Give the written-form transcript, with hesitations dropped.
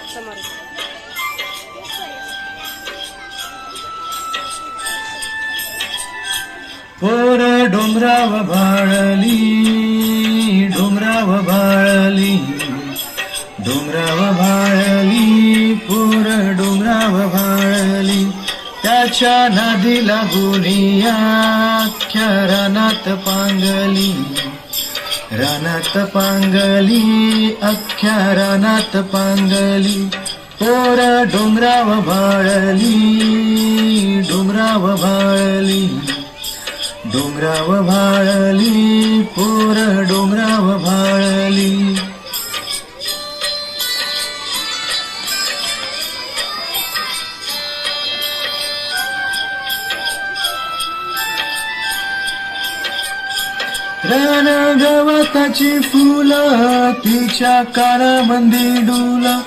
समोर पोर डोंगराव भाळली, डोंगराव भाळली, डोंगराव भाळली, पोर डोंगराव भाळली. त्याच्या नादी लागुनी अख्ख्या रानात पांगली, रानात पांगली, अख्ख्या रानात पांगली. पोर डोंगराव भाळली, डोंगराव भाळली, डोंगराव भाळली, पोर डोंगराव भाळली. रान गवताची फुलं तिच्या कानामंदी डुलं.